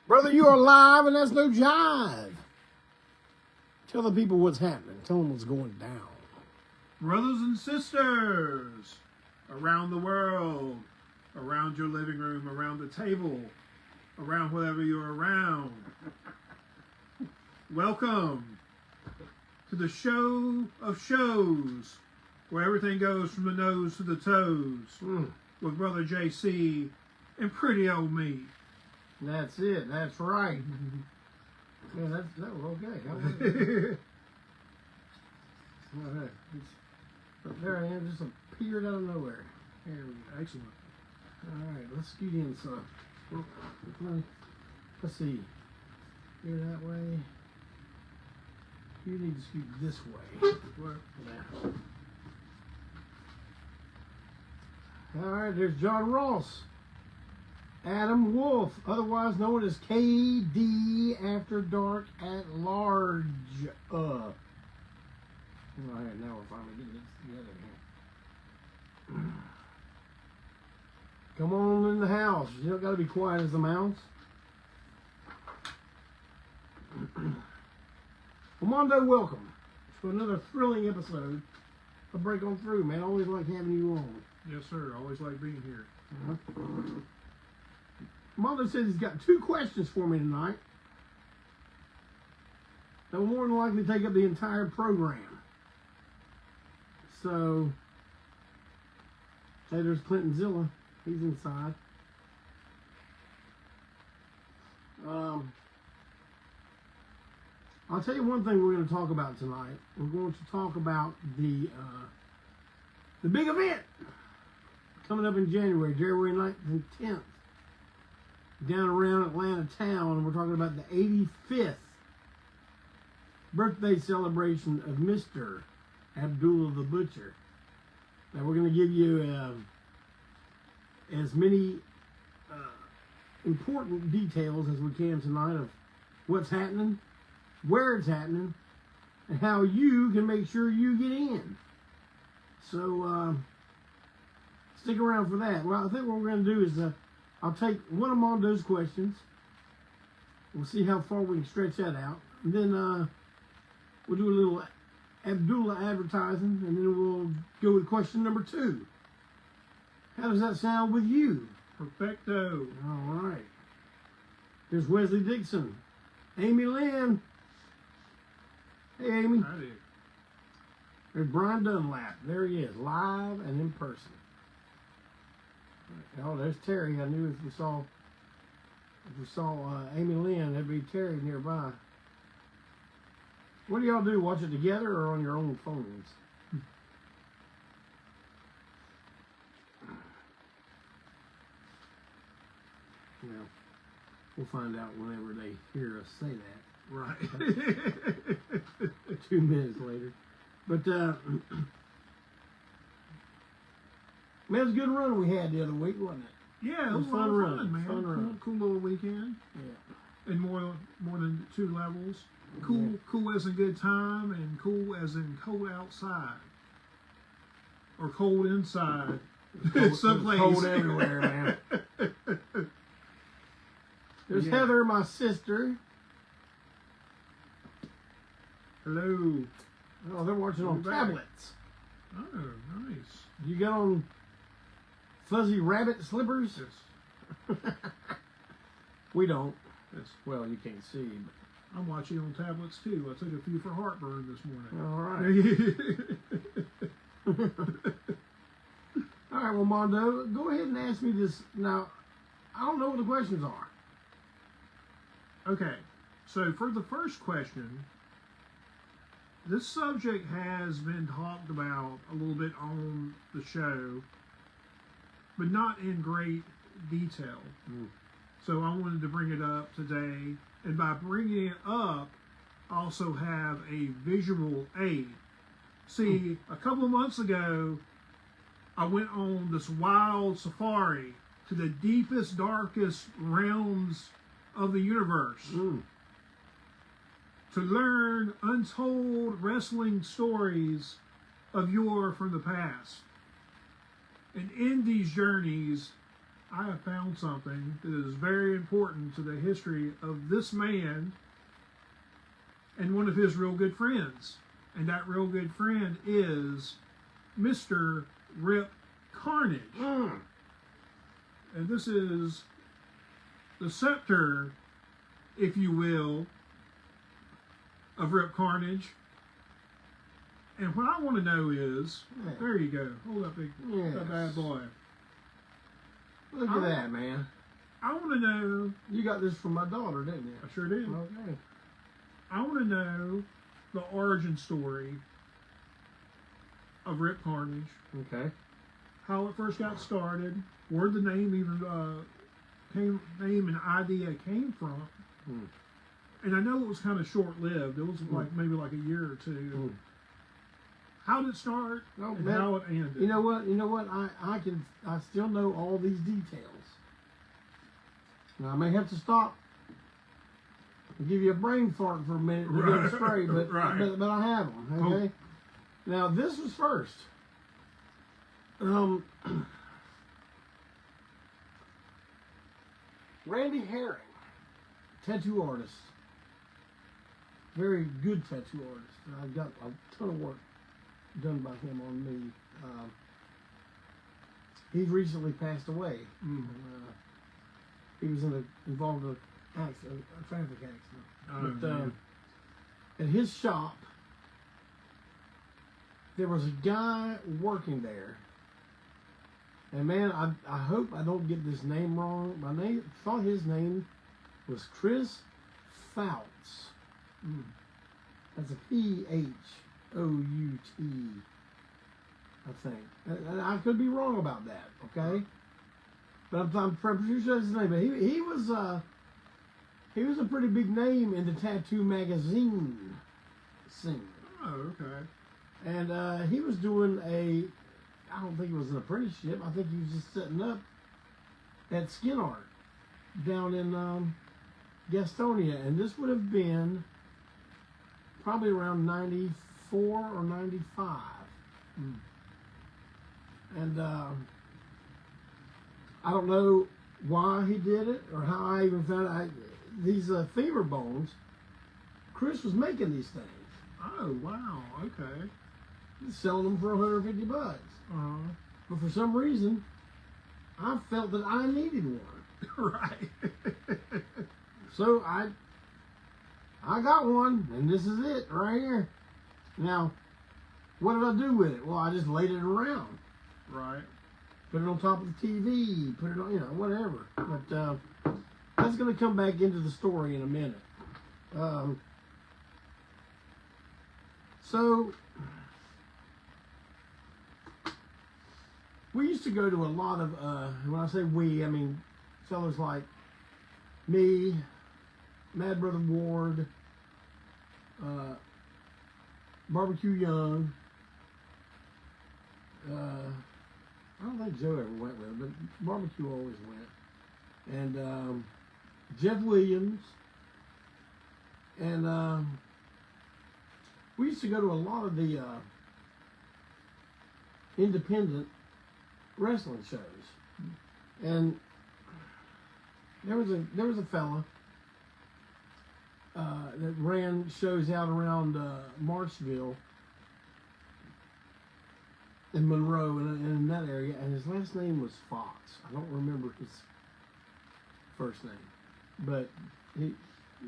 Brother, you are live, and that's no jive. Tell the people what's happening. Tell them what's going down. Brothers and sisters around the world, around your living room, around the table, around whatever you're around. Welcome to the show of shows, where everything goes from the nose to the toes, with Brother JC and pretty old me. That's it. That's right. Yeah, that was okay. That was all right. But there I am, just appeared out of nowhere. There we go. Excellent. All right, let's scoot in some. Let's see. Here that way. You need to scoot this way. Yeah. All right, there's John Ross. Adam Wolf, otherwise known as KD After Dark at Large. All right, now we're finally getting this together here. Come on in the house. You don't got to be quiet as a mouse. Well, Mondo, welcome to another thrilling episode of Break On Through, man. I always like having you on. Yes, sir. Always like being here. Mondo says he's got 2 questions for me tonight that will more than likely take up the entire program. So, hey, there's Clinton Zilla. He's inside. I'll tell you one thing we're going to talk about tonight. We're going to talk about the big event coming up in January 9th and 10th. Down around Atlanta town, we're talking about the 85th birthday celebration of Mr. Abdullah the Butcher. Now we're going to give you as many important details as we can tonight of what's happening, where it's happening, and how you can make sure you get in. So stick around for that. Well, I think what we're going to do is I'll take one of Mondo's questions. We'll see how far we can stretch that out. And then we'll do a little Abdullah advertising, and then we'll go with question number 2. How does that sound with you? Perfecto. All right. There's Wesley Dixon. Amy Lynn. Hey, Amy. Howdy. There's Brian Dunlap. There he is, live and in person. Oh, there's Terry. I knew if we saw Amy Lynn, there'd be Terry nearby. What do y'all do? Watch it together or on your own phones? Well, we'll find out whenever they hear us say that. Right. 2 minutes later. But, man, it was a good run we had the other week, wasn't it? Yeah, it was a fun lot of run, fun, man. fun run. Cool little weekend. Yeah. And more than 2 levels. Cool, Yeah. cool as in good time, and cool as in cold outside. Or cold inside. Someplace. Cold everywhere, man. There's Heather, my sister. Hello. Oh, they're watching on tablets. Oh, nice. You got on fuzzy rabbit slippers? Yes. We don't. Yes. Well, you can't see. But. I'm watching on tablets too. I took a few for heartburn this morning. All right. All right, well, Mondo, go ahead and ask me this. Now, I don't know what the questions are. Okay, so for the first question, this subject has been talked about a little bit on the show, but not in great detail. So I wanted to bring it up today, and by bringing it up, also have a visual aid. See, a couple of months ago, I went on this wild safari to the deepest, darkest realms of the universe to learn untold wrestling stories of yore from the past. And in these journeys, I have found something that is very important to the history of this man and one of his real good friends. And that real good friend is Mr. Rip Carnage. And this is the scepter, if you will, of Rip Carnage. And what I want to know is, there you go, hold up, that bad boy. Look at that, man. I want to know. You got this from my daughter, didn't you? I sure did. Okay. I want to know the origin story of Rip Carnage. Okay. How it first got started, where the name even name and idea came from. And I know it was kind of short-lived. It was maybe like a year or two. How did it start and how it ended? You know what? I still know all these details. Now I may have to stop and give you a brain fart for a minute to get it straight, but but I have them. Okay. Now this was first. Randy Herring, tattoo artist, very good tattoo artist. I've got a ton of work done by him on me. He's recently passed away. He was involved in a traffic accident. But at his shop, there was a guy working there. And man, I hope I don't get this name wrong. I thought his name was Chris Fouts. That's a Phouut, I think. And I could be wrong about that, okay? But I'm pretty sure that's his name. But he was a pretty big name in the tattoo magazine scene. Oh, okay. And he was doing I don't think it was an apprenticeship. I think he was just setting up at Skin Art down in Gastonia. And this would have been probably around 94 or 95. And I don't know why he did it or how I even found out. These femur bones, Chris was making these things. Oh, wow. Okay. He's selling them for $150. But for some reason, I felt that I needed one. Right. So I got one, and this is it right here. Now, what did I do with it? Well, I just laid it around. Right. Put it on top of the TV, put it on, whatever. But that's going to come back into the story in a minute. So, we used to go to a lot of, when I say we, I mean fellas like me, Mad Brother Ward, Barbecue Young. I don't think Joe ever went with him, but Barbecue always went. And Jeff Williams. And we used to go to a lot of the independent wrestling shows. And there was a fella that ran shows out around Marshville in Monroe and in that area, and his last name was Fox. I don't remember his first name, but he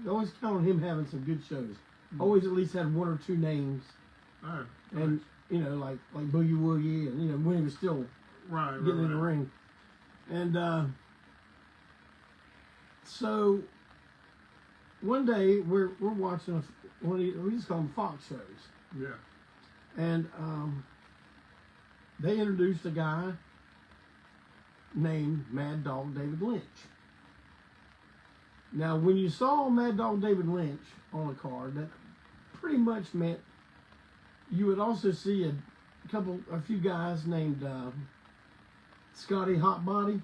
always count on him having some good shows. Always at least had one or two names. Oh, and like Boogie Woogie, and when he was still getting in the ring. And so one day we're watching we just call them Fox shows. Yeah. And they introduced a guy named Mad Dog David Lynch. Now, when you saw Mad Dog David Lynch on a card, that pretty much meant you would also see a few guys named Scotty Hotbody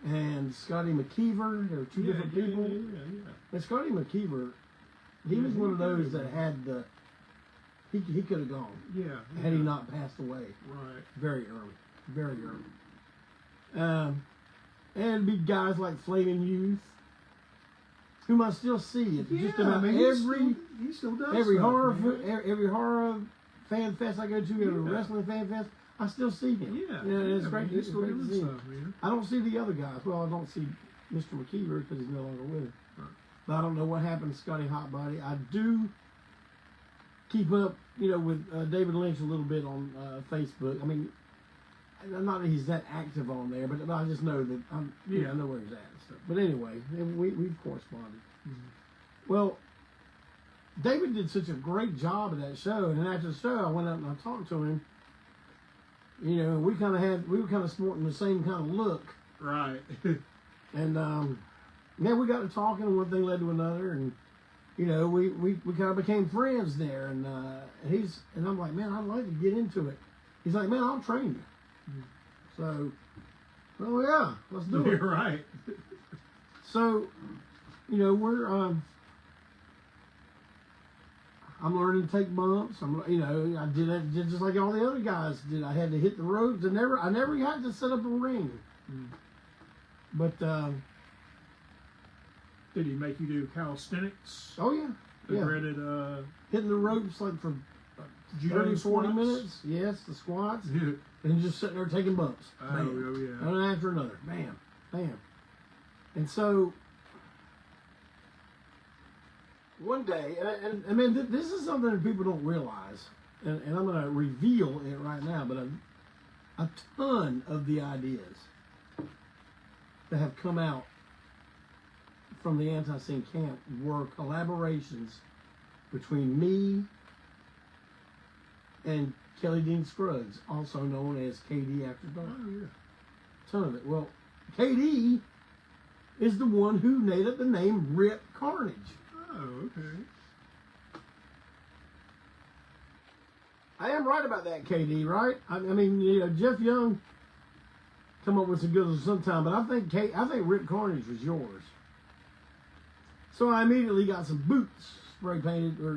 and Scotty McKeever. There were two different people. Yeah. And Scotty McKeever, he was one of those that had he could have gone. Yeah. Had he not passed away. Right. Very early. Very early. And it'd be guys like Flaming Youth, whom I still see at just about he still does every stuff, horror man. every horror fan fest I go to, every Yeah. wrestling fan fest, I still see him. Yeah, it's yeah, great. man, he's It's still great to doing see. stuff, man. I don't see the other guys. Well, I don't see Mr. McKeever because he's no longer with him. Right. But I don't know what happened to Scotty Hotbody. I do keep up, with David Lynch a little bit on Facebook. I mean, not that he's that active on there, but I just know that I know where he's at and stuff. But anyway, we've corresponded. Mm-hmm. Well, David did such a great job of that show, and then after the show, I went up and I talked to him. We were kind of sporting the same kind of look, Right. and man, we got to talking, and one thing led to another, and we kind of became friends there, and I'm like, man, I'd like to get into it. He's like, man, I'll train you. So, well, yeah, let's do it. You're right. So, we're I'm learning to take bumps. I did just like all the other guys did. I had to hit the ropes. I never got to set up a ring. But did he make you do calisthenics? oh yeah, The yeah. dreaded Hitting the ropes like for judo 30, 40 squats? minutes. Yes, the squats, Yeah. and just sitting there taking bumps. Oh, Bam. yeah. One after another. Bam, bam. And so one day, and I mean, this is something that people don't realize, and I'm going to reveal it right now, but a ton of the ideas that have come out from the Antiseen camp were collaborations between me and Kelly Dean Scruggs, also known as KD After Dark. Oh, yeah. Ton of it. Well, KD is the one who made up the name Rip Carnage. Oh, okay. I am right about that, KD, right? I mean, Jeff Young come up with some good ones sometime, but I think Rip Carnage was yours. So I immediately got some boots spray painted or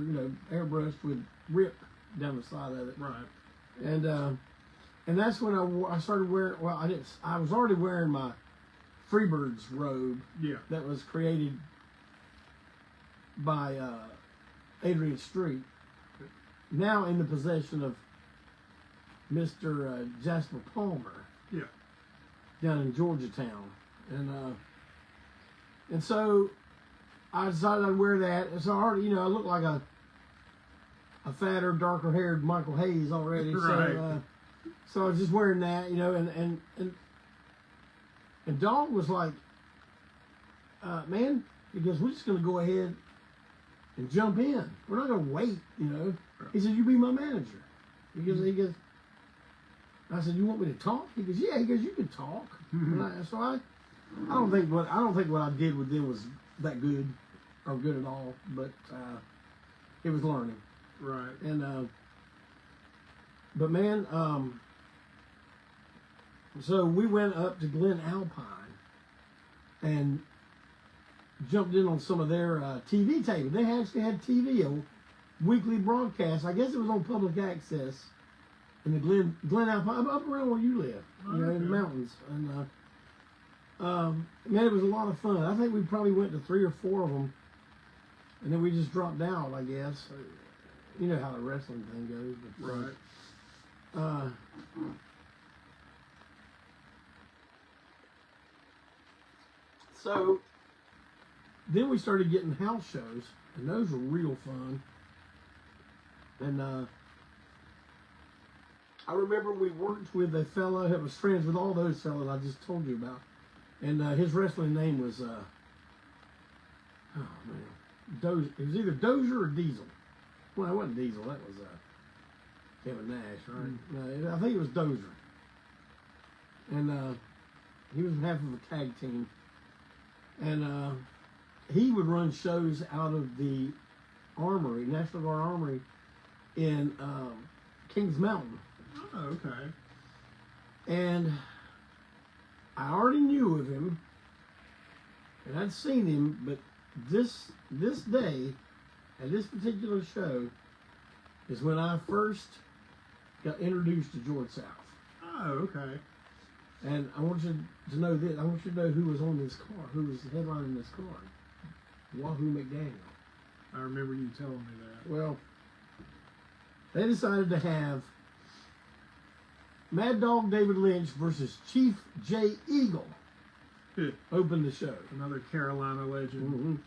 airbrushed with Rip down the side of it. Right. And that's when I started wearing. Well, I was already wearing my Freebirds robe. Yeah. That was created by Adrian Street, now in the possession of Mr. Jasper Palmer. Yeah. Down in Georgetown, and so I decided I'd wear that. And so I already, I look like a fatter, darker haired Michael Hayes already. Right. So I was just wearing that, and Dog was like, man, he goes, we're just gonna go ahead and jump in. We're not gonna wait, He said, you be my manager. He goes. I said, you want me to talk? He goes, yeah. He goes, you can talk. So I don't think what I did with them was that good or good at all, but it was learning. Right. And but man, so we went up to Glen Alpine and jumped in on some of their TV taping. They actually had TV, a weekly broadcast. I guess it was on public access in the Glen Alpine, up around where you live, in the mountains. And man, it was a lot of fun. I think we probably went to 3 or 4 of them, and then we just dropped out, I guess. You know how the wrestling thing goes. But, Right. So then we started getting house shows, and those were real fun. And I remember we worked with a fella that was friends with all those fellas I just told you about, and his wrestling name was Dozier. It was either Dozier or Diesel. Well, it wasn't Diesel. That was Kevin Nash, right? No, I think it was Dozier. And he was half of a tag team. And he would run shows out of the Armory, National Guard Armory, in Kings Mountain. Oh, okay. And I already knew of him, and I'd seen him, but this day, at this particular show, is when I first got introduced to George South. Oh, okay. And I want you to know this. I want you to know who was on this card, who was headlining this card. Wahoo McDaniel. I remember you telling me that. Well, they decided to have Mad Dog David Lynch versus Chief J. Eagle open the show. Another Carolina legend.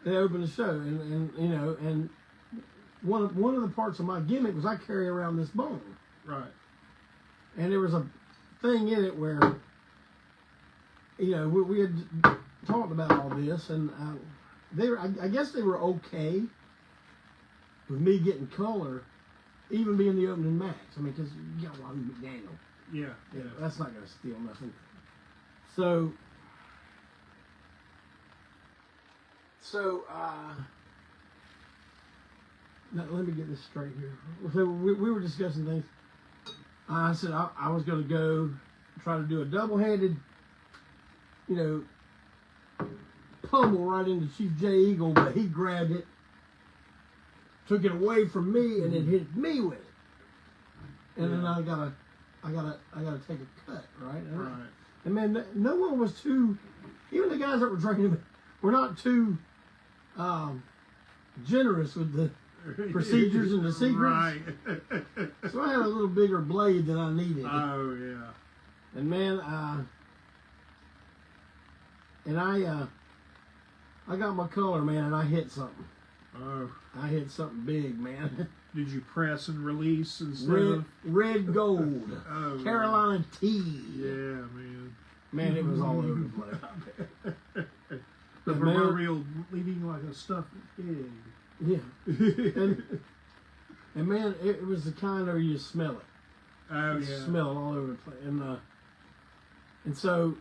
They opened the show, and you know, and one of the parts of my gimmick was I carry around this bone. Right. And there was a thing in it where, you know, we had talked about all this, and I guess they were okay with me getting color, even being the opening match. I mean, because you got Wahoo McDaniel. Yeah. That's not going to steal nothing. So now let me get this straight here. So we were discussing things. I said I was going to go try to do a double-handed, you know, pummel right into Chief J. Eagle, but he grabbed it, took it away from me, and then hit me with it. And then I gotta take a cut, right? Right. And man, no one was too. Even the guys that were training were not too generous with the procedures and the secrets. Right. So I had a little bigger blade than I needed. Oh yeah. And man, I got my color, man, and I hit something. Oh. I hit something big, man. Did you press and release instead of red gold, oh, Carolina tea. Yeah, man. Man, it was all over the place. The And proverbial bleeding like a stuffed pig. Yeah. And man, it was the kind where you smell it. Oh You yeah. smell it all over the place. And so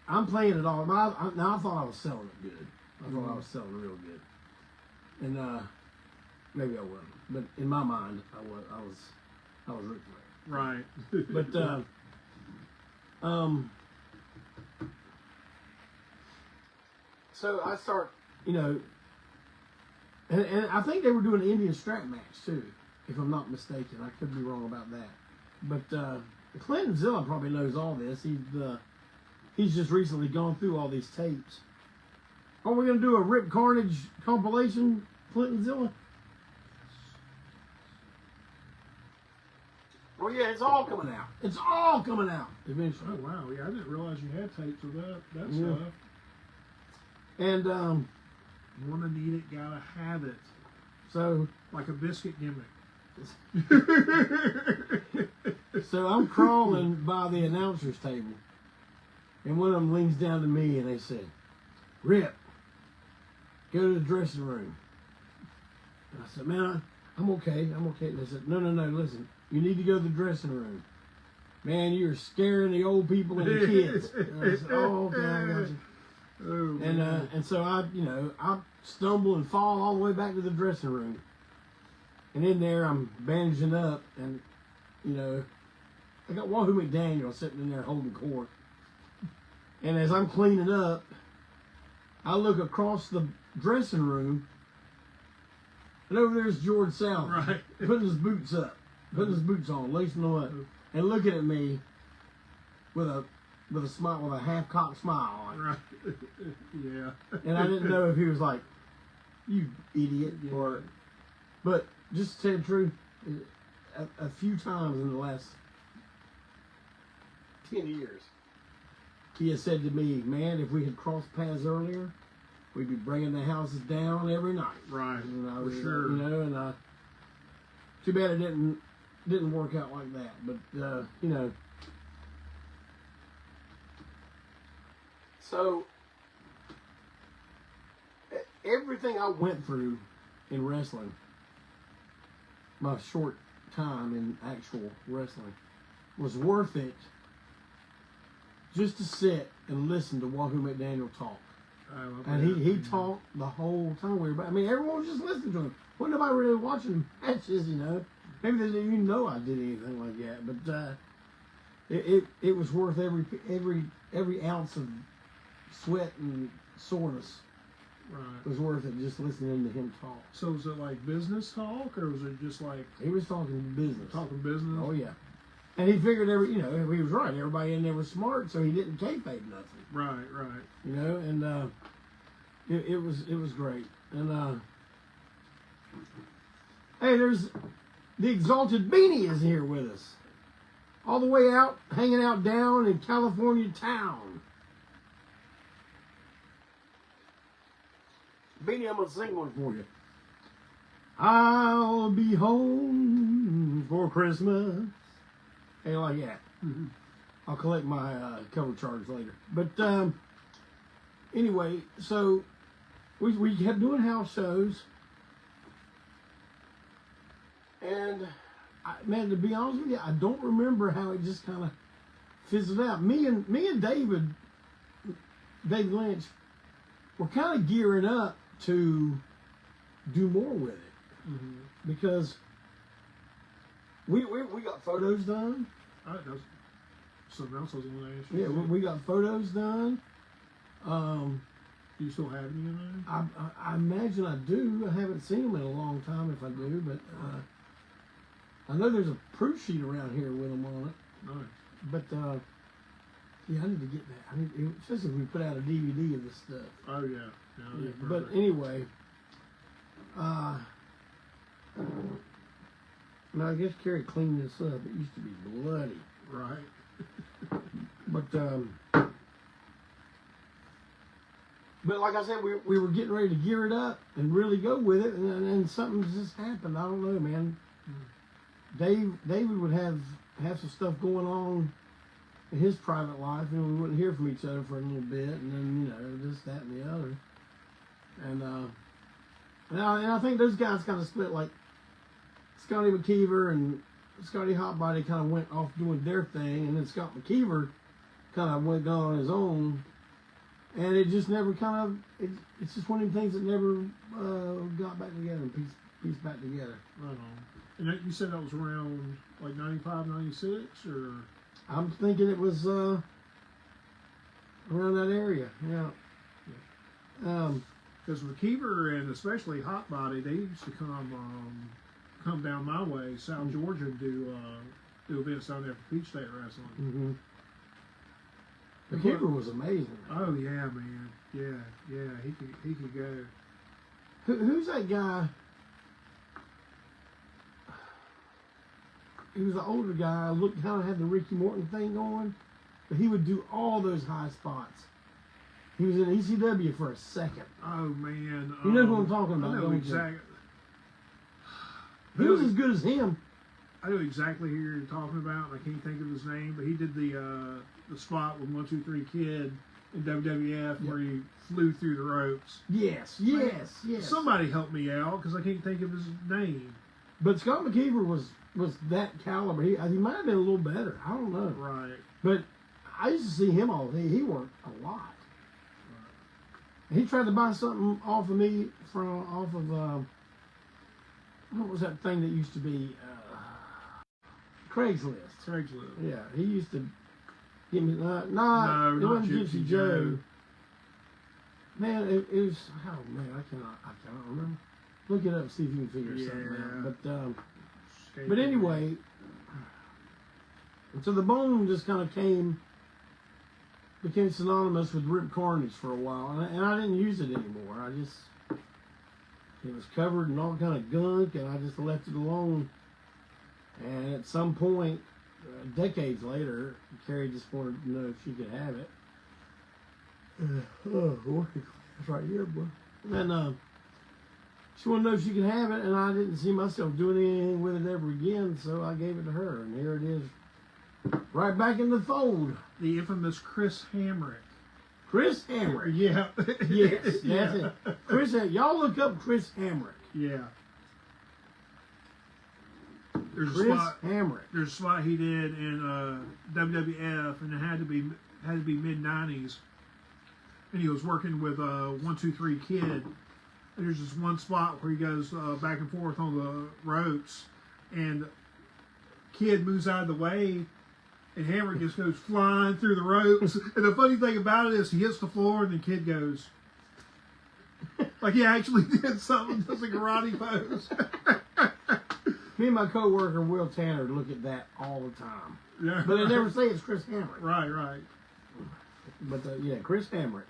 I'm playing it all. Now I thought I was selling it good. I thought I was selling it real good. And maybe I wasn't, but in my mind, I was Ric Flair. Right. But so I start, you know, and I think they were doing an Indian strap match too, if I'm not mistaken. I could be wrong about that. But Clayton Zilla probably knows all this. He's just recently gone through all these tapes. Are we gonna do a Rip Carnage compilation, Clinton Zilla? Oh yeah, it's all coming out. It's all coming out eventually. Oh wow, yeah, I didn't realize you had tapes of that Yeah. stuff. And Wanna need it, gotta have it. so Like a biscuit gimmick. So I'm crawling by the announcer's table, and one of them leans down to me and they said, "Rip, go to the dressing room." And I said, "Man, I'm okay. I'm okay." And they said, "No, listen, you need to go to the dressing room. Man, you're scaring the old people and the kids." And I said, "Oh, okay, I got you." Oh, And so I stumble and fall all the way back to the dressing room. And in there, I'm bandaging up, and, you know, I got Wahoo McDaniel sitting in there holding court. And as I'm cleaning up, I look across the dressing room, and over there's George South, right. putting his boots up, putting his boots on, lacing them up, and looking at me with a smile, with a half-cocked smile on it. Right. Yeah. And I didn't know if he was like, "You idiot," or, but just to tell you the truth, a few times in the last 10 years, he has said to me, "Man, if we had crossed paths earlier, we'd be bringing the houses down every night." Right. And I For was, sure. You know, and too bad it didn't work out like that. But you know, so everything I went through in wrestling, my short time in actual wrestling, was worth it just to sit and listen to Wahoo McDaniel talk. And he talked the whole time. I mean, everyone was just listening to him. Wasn't nobody really watching matches, you know. Maybe they didn't even know I did anything like that. But it was worth every ounce of sweat and soreness. Right. It was worth it just listening to him talk. So was it like business talk, or was it just like He was talking business. talking business? Oh yeah. And he figured he was right. Everybody in there was smart, so he didn't kayfabe nothing. Right. You know, and it was great. And hey, there's the Exalted Beanie is here with us, all the way out, hanging out down in California town. Beanie, I'm gonna sing one for you. I'll be home for Christmas. Hey, like that. Mm-hmm. I'll collect my cover charge later. But anyway, so we kept doing house shows, and man, to be honest with you, I don't remember how it just kind of fizzled out. Me and David Lynch, were kind of gearing up to do more with it, because we got photos done. That's something else I was going to ask you. Yeah, we got photos done. Do you still have any of those? I imagine I do. I haven't seen them in a long time if I do, but I know there's a proof sheet around here with them on it. Nice. But yeah, I need to get that. Especially if we put out a DVD of this stuff. Oh yeah. Yeah, but anyway, now I guess Carrie cleaned this up. It used to be bloody. Right. But like I said, we were getting ready to gear it up and really go with it, and then something just happened. I don't know, man. David would have some stuff going on in his private life, and we wouldn't hear from each other for a little bit, and then this, that, and the other. And I think those guys kind of split, like Scotty McKeever and Scotty Hotbody kind of went off doing their thing, and then Scott McKeever kind of went on his own, and it just never it's just one of the things that never got back together and pieced back together. Right on. And you said that was around like 95, 96, or? I'm thinking it was around that area, yeah. Because McKeever and especially Hotbody, they used to come down my way, South Georgia, and do events down there for Peach State Wrestling. McKeever was amazing. Oh yeah, man. Yeah, he could go. Who's that guy? He was an older guy. Looked kind of had the Ricky Morton thing going, but he would do all those high spots. He was in ECW for a second. Oh man, you know who I'm talking about? I know exactly. He was as good as him. I know exactly who you're talking about. I can't think of his name, but he did the spot with 1-2-3 Kid in WWF where he flew through the ropes. Yes. Somebody help me out because I can't think of his name. But Scott McKeever was that caliber. He might have been a little better. I don't know. Right. But I used to see him all day. He worked a lot. He tried to buy something off of me off of what was that thing that used to be Craigslist. Yeah, he used to give me no, it not wasn't Gypsy Gypsy Joe. Man, it was I cannot remember. Look it up, see if you can figure something out. But anyway, so the Bone just kind of became synonymous with Rip Carnage for a while, and I didn't use it anymore. It was covered in all kind of gunk, and I just left it alone. And at some point, decades later, Carrie just wanted to know if she could have it. Working class right here, boy. And she wanted to know if she could have it, and I didn't see myself doing anything with it ever again, so I gave it to her, and here it is, right back in the fold. The infamous Chris Hamrick. Chris Hamrick. Yeah. Yes, that's it. Chris, y'all look up Chris Hamrick. Yeah. There's Chris Hamrick. There's a spot he did in WWF, and it had to be mid-90s, and he was working with 1-2-3 Kid. And there's this one spot where he goes back and forth on the ropes, and Kid moves out of the way, and Hammer just goes flying through the ropes. And the funny thing about it is he hits the floor, and the Kid goes like he actually did something, does a karate pose. Me and my coworker Will Tanner look at that all the time. Yeah, but they never say it's Chris Hamrick. Right. But yeah, Chris Hamrick.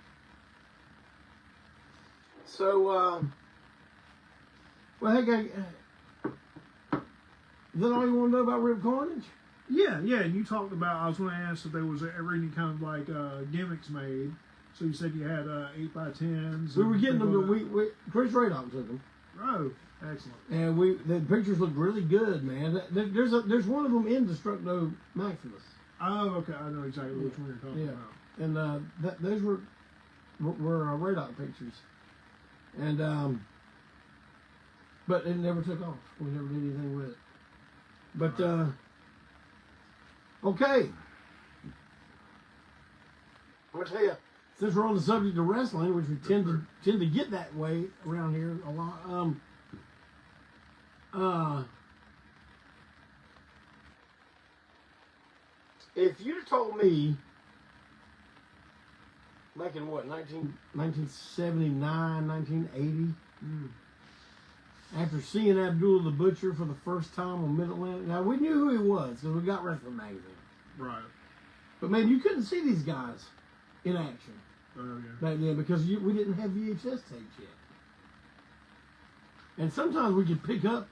So, well, hey, guy, is that all you want to know about Rip Carnage? Yeah. And you talked about. I was going to ask if there was ever any kind of like gimmicks made. So you said you had 8x10s. We were getting them. Chris Raddock took them. Oh, excellent. And the pictures look really good, man. There's one of them in Destructo Maximus. Oh, okay. I know exactly which one you're talking about. And those were Raddock pictures. And but it never took off. We never did anything with it. But okay. I'm gonna tell you, since we're on the subject of wrestling, which we tend to get that way around here a lot. If you'd have told me back in what, 1979, 1980, after seeing Abdul the Butcher for the first time on Mid-Atlantic, now we knew who he was because we got Wrestling Magazine. Right. But man, you couldn't see these guys in action Yeah. back then because we didn't have VHS tapes yet. And sometimes we could pick up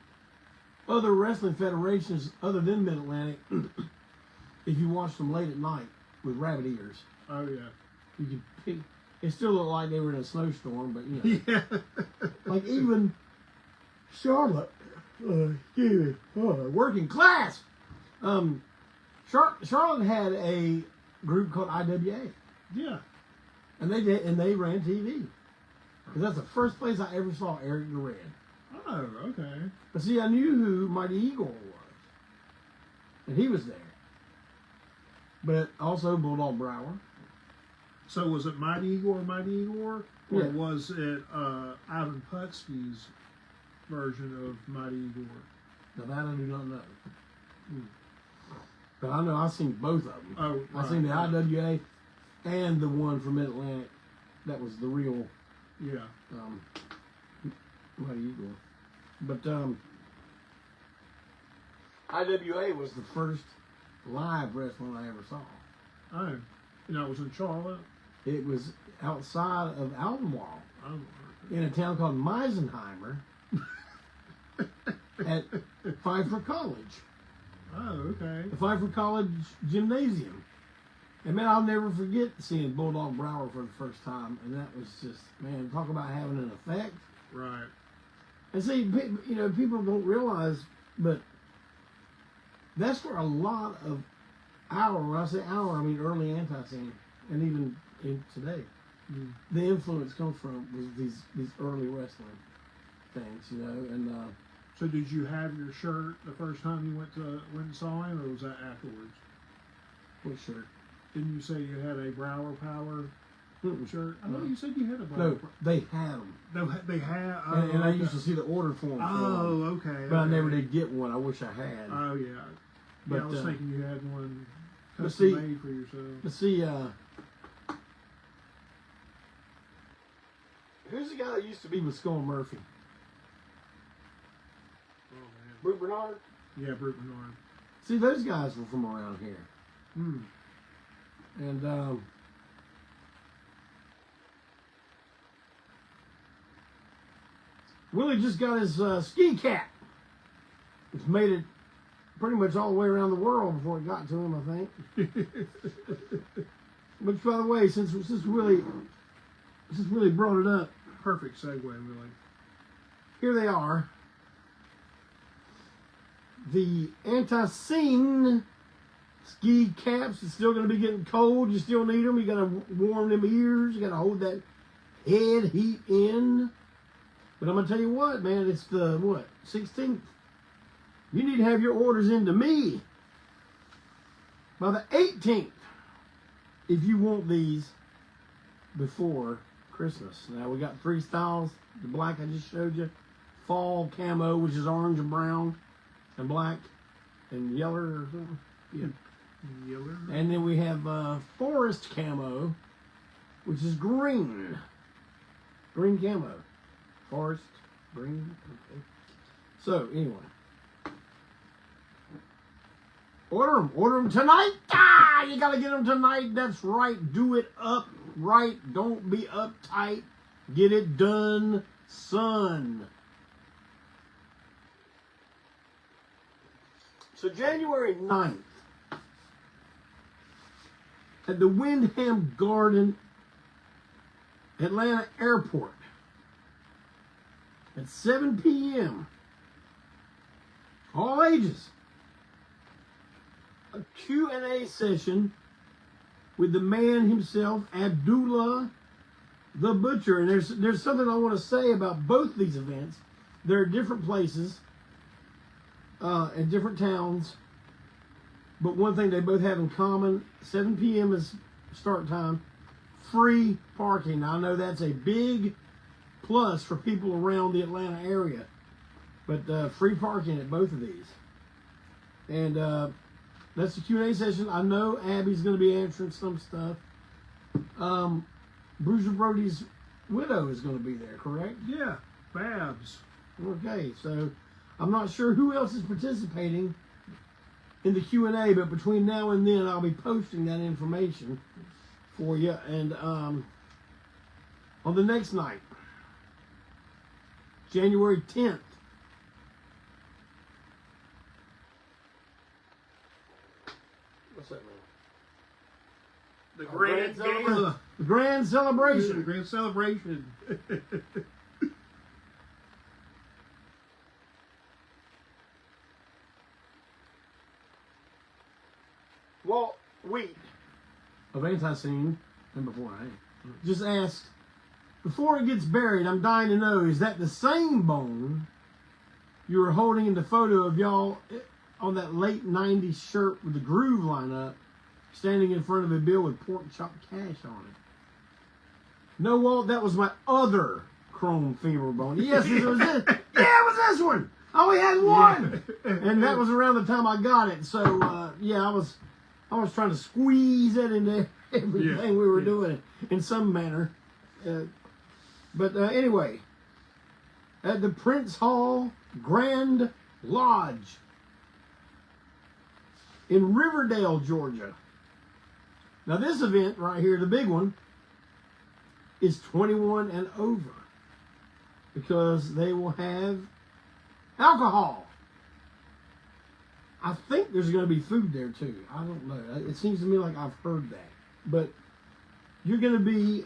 other wrestling federations other than Mid-Atlantic if you watched them late at night with rabbit ears. Oh, yeah. You could pick. It still looked like they were in a snowstorm, but you know. Yeah. Like even Charlotte, working class. Charlotte had a group called IWA. Yeah. And they ran TV. Because that's the first place I ever saw Eric Duran. Oh, okay. But see, I knew who Mighty Igor was. And he was there. But also Bulldog Brower. So was it Mighty Igor? Or Yeah. was it Ivan Putski's version of Mighty Igor? Now that I do not know. But I know I've seen both of them. Oh, right. I've seen the IWA and the one from Mid-Atlantic. That was the real Mighty Igor. But IWA was the first live wrestling I ever saw. Oh, you know, it was in Charlotte. It was outside of Albemarle Oh, in a town called Meisenheimer at Pfeiffer College. oh, okay. The Pfeiffer College Gymnasium. And man, I'll never forget seeing Bulldog Brower for the first time. And that was just, man, talk about having an effect. Right. And see, you know, people don't realize, but that's where a lot of when I say our, I mean early Antiseen, and even in today, the influence comes from was these early wrestling things, you know. And So did you have your shirt the first time you went and saw him, or was that afterwards? what shirt? Didn't you say you had a Brower Power shirt? I know No. you said you had a Brower No, Power. they had them, They had. Oh, and I okay. used to see the order form. Oh, okay. But I okay. never did get one. I wish I had. Oh, yeah. But, I was thinking you had one but custom see- made for yourself. But see, who's the guy that used to be with Skull Murphy? Oh, man. Brute Bernard. Yeah, Brute Bernard. See, those guys were from around here, and Willie just got his ski cap, which made it pretty much all the way around the world before it got to him, I think. Which, by the way, since Willie brought it up, Perfect segue, Willie. here they are. The Antiseen ski caps. It's still going to be getting cold. You still need them. You got to warm them ears. You got to hold that head heat in. But I'm going to tell you what, man. It's the, 16th. You need to have your orders into me by the 18th if you want these before Christmas. Now, we got 3 styles. The black I just showed you. Fall camo, which is orange and brown and black and yellow or something. Yeah. Yeller. And then we have forest camo, which is green. Green camo. Forest, green. Okay. So, anyway. Order them tonight. Ah, you gotta get them tonight. That's right. Do it up right. Don't be uptight. Get it done, son. So January 9th, at the Wyndham Garden, Atlanta Airport, at 7 p.m., all ages, a Q&A session with the man himself, Abdullah the Butcher. And there's something I want to say about both these events. They're at different places, in different towns, but one thing they both have in common, 7 p.m. is start time, free parking. Now, I know that's a big plus for people around the Atlanta area, but free parking at both of these. And that's the Q&A session. I know Abby's going to be answering some stuff. Bruiser Brody's widow is going to be there, correct? Yeah, Babs. Okay, so I'm not sure who else is participating in the Q&A, but between now and then I'll be posting that information for you. And on the next night, January 10th, what's that mean? The grand gala. The grand celebration. The grand celebration. Walt Wheat of Antiseen and Before I Hang just asked, before it gets buried, I'm dying to know, is that the same bone you were holding in the photo of y'all on that late 90s shirt with the groove line up, standing in front of a bill with pork chop cash on it? No, Walt, that was my other chrome femur bone. Yes, it was this. Yeah, it was this one. I only had one. And that was around the time I got it. So, yeah, I was trying to squeeze it into everything we were doing in some manner. But anyway, at the Prince Hall Grand Lodge in Riverdale, Georgia. Now this event right here, the big one, is 21 and over because they will have alcohol. I think there's going to be food there too. I don't know. It seems to me like I've heard that. But you're going to be,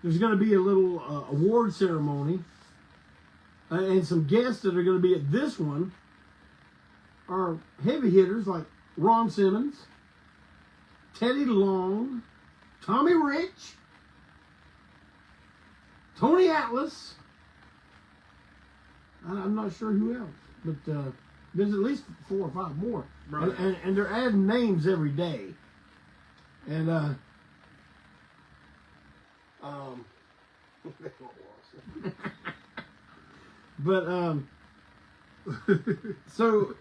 there's going to be a little award ceremony. And some guests that are going to be at this one are heavy hitters like Ron Simmons, Teddy Long, Tommy Rich, Tony Atlas. I'm not sure who else, but there's at least 4 or 5 more. Right. And they're adding names every day. And but so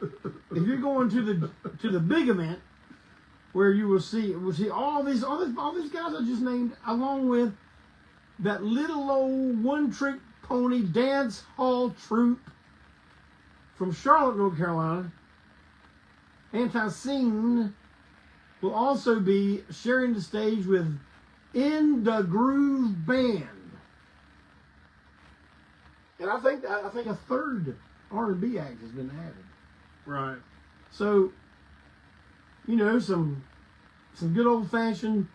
if you're going to the big event where you will see all these guys I just named, along with that little old one-trick pony dance hall troupe from Charlotte, North Carolina, Antiseen, will also be sharing the stage with In the Groove Band. And I think a third R&B act has been added. Right. So, you know, some good old-fashioned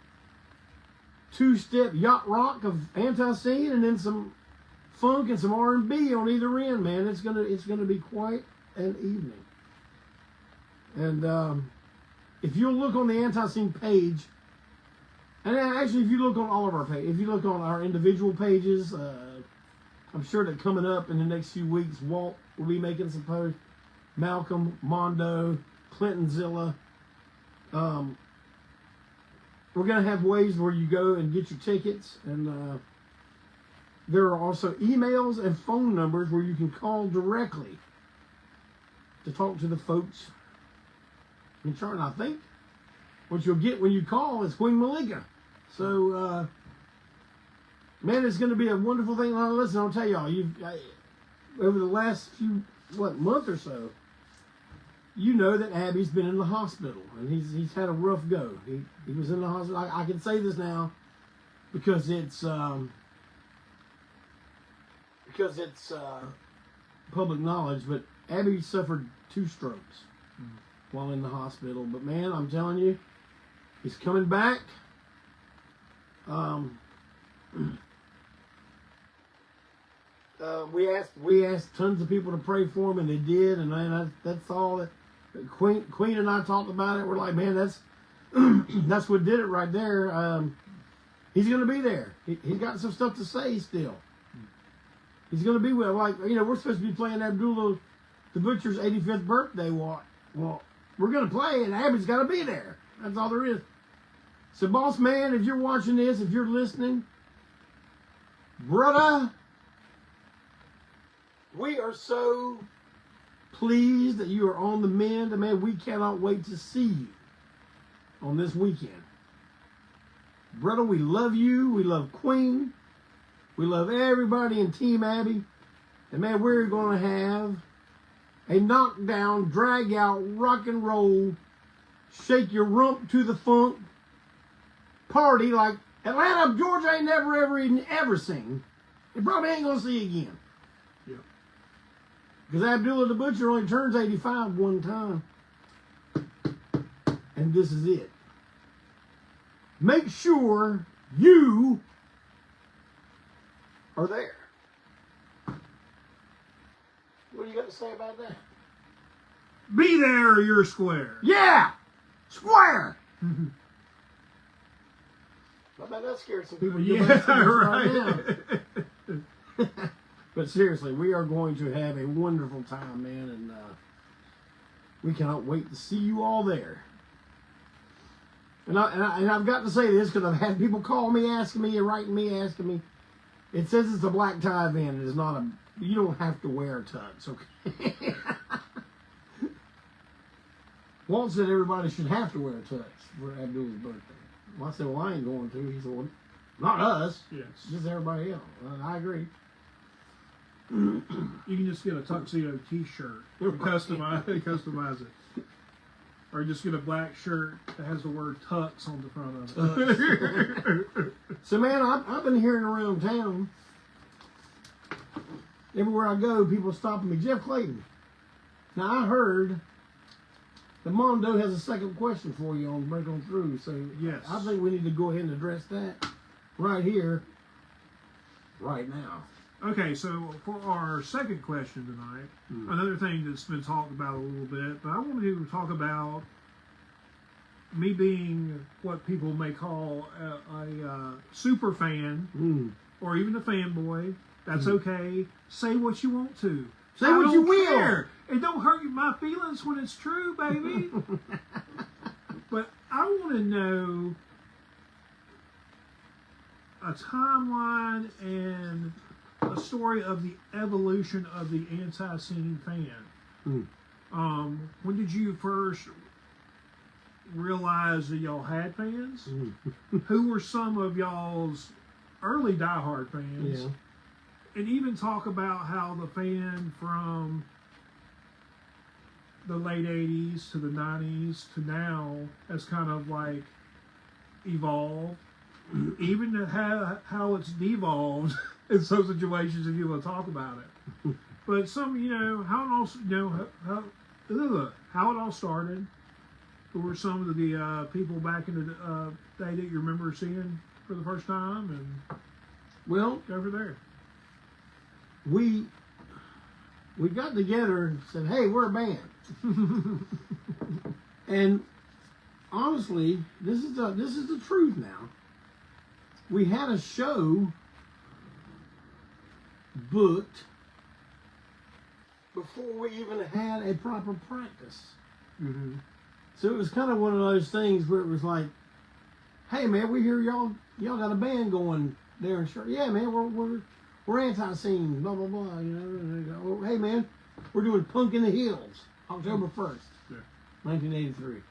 two-step yacht rock of Antiseen, and then some funk and some R&B on either end, man. It's gonna be quite an evening. And if you'll look on the Antiseen page, and actually if you look on all of our pages, if you look on our individual pages, I'm sure that coming up in the next few weeks, Walt will be making some posts. Malcolm, Mondo, Clintonzilla. We're going to have ways where you go and get your tickets. And there are also emails and phone numbers where you can call directly to talk to the folks in charge. I think what you'll get when you call is Queen Malika. So, man, it's going to be a wonderful thing. Now, listen, I'll tell y'all, over the last month or so, you know that Abby's been in the hospital, and he's had a rough go. He was in the hospital. I can say this now because it's public knowledge, but Abby suffered 2 strokes while in the hospital. But man, I'm telling you, he's coming back. We asked tons of people to pray for him, and they did. And man, that's all that Queen and I talked about it. We're like, man, that's that's what did it right there. He's going to be there. He's got some stuff to say still. He's going to be with, like, you know, we're supposed to be playing Abdullah the Butcher's 85th birthday. Well, we're going to play, and Abby's got to be there. That's all there is. So, boss man, if you're watching this, if you're listening, brother, we are so pleased that you are on the mend. And man, we cannot wait to see you on this weekend. Brother, we love you. We love Queen. We love everybody in Team Abby. And man, we're going to have a knockdown, drag out, rock and roll, shake your rump to the funk party like Atlanta, Georgia ain't ever seen. It probably ain't going to see again. Yeah. Because Abdullah the Butcher only turns 85 one time. And this is it. Make sure you are there. What do you got to say about that? Be there or you're square. Yeah! Square! I bet that scared some people. Yeah, right. But seriously, we are going to have a wonderful time, man, and we cannot wait to see you all there. And I've got to say this because I've had people call me, asking me, and writing me, asking me. It says it's a black tie event. It is not a. You don't have to wear a tux, okay? Walt said everybody should have to wear a tux for Abdul's birthday. Well, I said, well, I ain't going to. He said, well, not us. Yes. Just everybody else. I agree. You can just get a tuxedo T-shirt and customize it. Or just get a black shirt that has the word tux on the front of it. So, man, I've been hearing around town, everywhere I go, people stopping me. Jeff Clayton. Now, I heard the Mondo has a second question for you on Break On Through. So, yes. I think we need to go ahead and address that right here, right now. Okay, so for our second question tonight, another thing that's been talked about a little bit, but I wanted to talk about me being what people may call a super fan, or even a fanboy. That's okay. Say what you want to. Say what you will. It don't hurt my feelings when it's true, baby. But I want to know a timeline and a story of the evolution of the Antiseen fan. When did you first realize that y'all had fans? Who were some of y'all's early diehard fans? Yeah. And even talk about how the fan from the late 80s to the 90s to now has kind of like evolved. Even how it's devolved in some situations if you want to talk about it. But some, how it all started. Who were some of the people back in the day that you remember seeing for the first time? And well, go over there. We got together and said, hey, we're a band. And honestly, this is the truth now. We had a show booked before we even had a proper practice. So it was kind of one of those things where it was like, hey man, we hear y'all got a band going there in Charlotte. Yeah man, we're Antiseen, blah blah blah, hey man, we're doing Punk in the Hills, October 1st, 1983.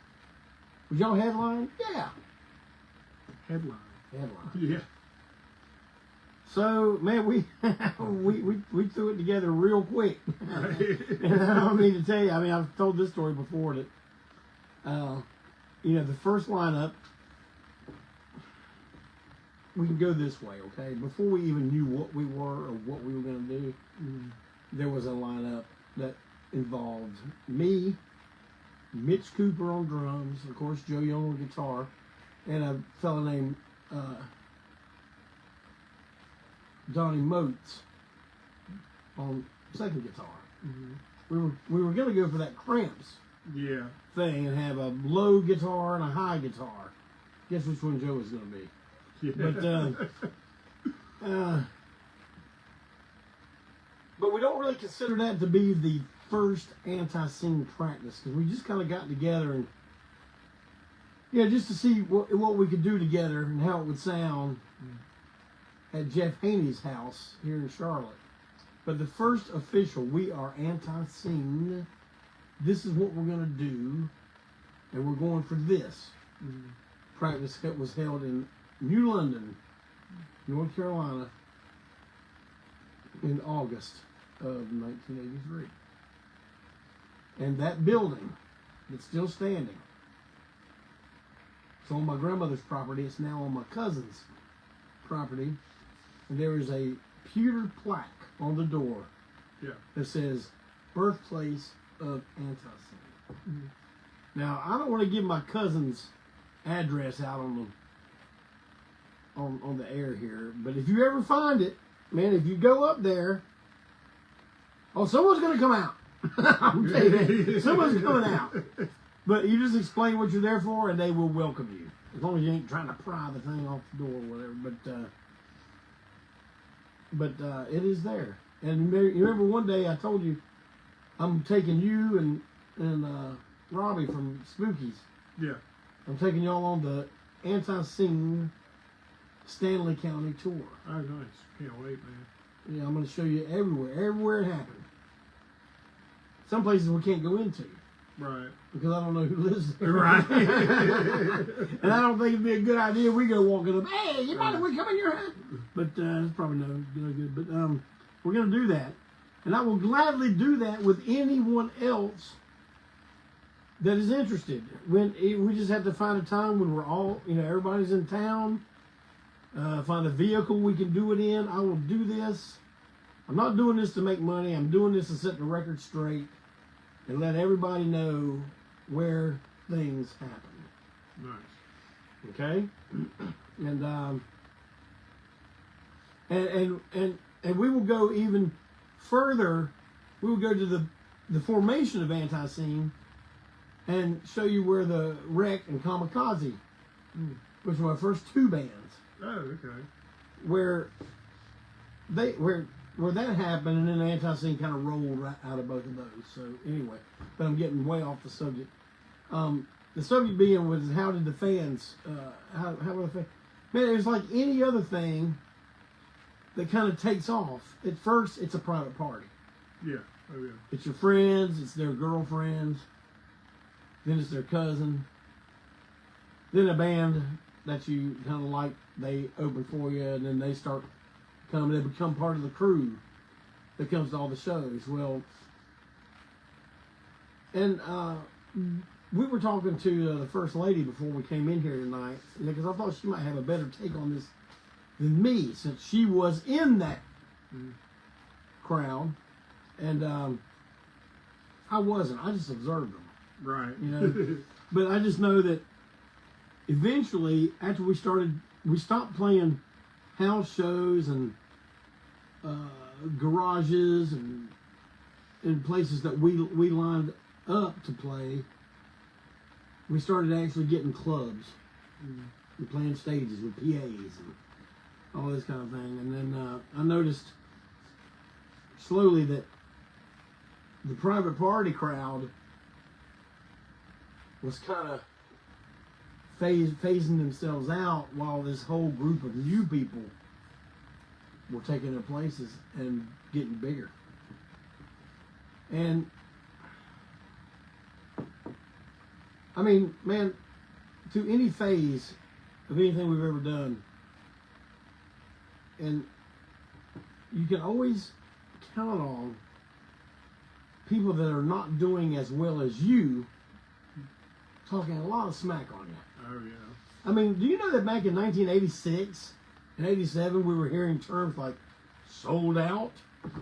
Was y'all headline? Yeah. Headline. Yeah. So, man, we we threw it together real quick. Right. And I don't need to tell you, I mean, I've told this story before that, the first lineup, we can go this way, okay? Before we even knew what we were or what we were going to do, there was a lineup that involved me, Mitch Cooper on drums, of course, Joe Young on guitar, and a fella named Donnie Motes on second guitar. We were going to go for that Cramps thing and have a low guitar and a high guitar. Guess which one Joe was going to be. But we don't really consider that to be the first Antiseen practice, because we just kind of got together and just to see what we could do together and how it would sound at Jeff Haney's house here in Charlotte. But the first official, we are Antiseen. This is what we're going to do, and we're going for this. Practice that was held in New London, North Carolina, in August of 1983. And that building, it's still standing. It's on my grandmother's property. It's now on my cousin's property. And there is a pewter plaque on the door that says, "Birthplace of Antiseen." Now, I don't want to give my cousin's address out on the air here, but if you ever find it, man, if you go up there, someone's going to come out. I'm telling you, someone's coming out. But you just explain what you're there for, and they will welcome you, as long as you ain't trying to pry the thing off the door or whatever. But it is there. And you remember one day I told you I'm taking you and Robbie from Spookies. Yeah. I'm taking y'all on the Antiseen Stanley County tour. Oh, nice. Can't wait, man. Yeah, I'm going to show you everywhere it happened. Some places we can't go into. Right. Because I don't know who lives there. Right. And I don't think it'd be a good idea we go walking up, "Hey, you mind if we come in your house?" But it's probably no good. But we're going to do that. And I will gladly do that with anyone else that is interested. We just have to find a time when we're all, everybody's in town. Find a vehicle we can do it in. I will do this. I'm not doing this to make money. I'm doing this to set the record straight and let everybody know where things happen. Nice. Okay? And we will go even further. We will go to the formation of Antiseen and show you where the Wreck and Kamikaze, which were my first two bands. Oh, okay. Where that happened, and then Antiseen kind of rolled right out of both of those. So anyway, but I'm getting way off the subject. The subject being was how did the fans, how were the fans? Man, it's like any other thing that kind of takes off. At first, it's a private party. Yeah. Oh, yeah. It's your friends, it's their girlfriends, then it's their cousin, then a band that you kind of like, they open for you, and then they start coming, they become part of the crew that comes to all the shows. Well, and we were talking to the First Lady before we came in here tonight, because I thought she might have a better take on this than me, since she was in that crowd, and I wasn't. I just observed them. Right. But I just know that eventually, after we stopped playing house shows and garages and places that we lined up to play. We started actually getting clubs and playing stages with PAs and all this kind of thing. And then I noticed slowly that the private party crowd was kind of phasing themselves out, while this whole group of new people were taking their places and getting bigger. And I mean, man, to any phase of anything we've ever done, and you can always count on people that are not doing as well as you talking a lot of smack on you. Oh, yeah. I mean, do you know that back in 1986 and 87 we were hearing terms like sold out?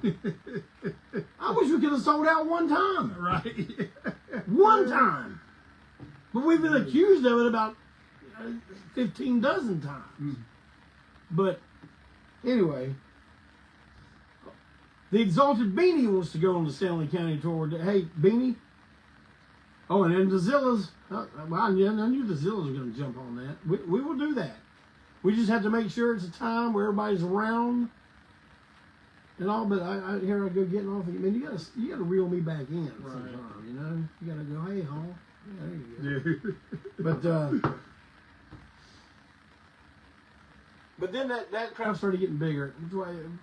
I wish we could have sold out one time. Right. One time. But we've been accused of it about 15 dozen times. Mm. But anyway, the Exalted Beanie wants to go on the Stanley County tour. Hey, Beanie. Oh, and then the Zillas. Well, I knew the Zillas were going to jump on that. We will do that. We just have to make sure it's a time where everybody's around and all. But here I go getting off. I mean, you gotta reel me back in sometime. You know, you gotta go. Hey, Hall. Yeah, there you go. But then that crowd started getting bigger.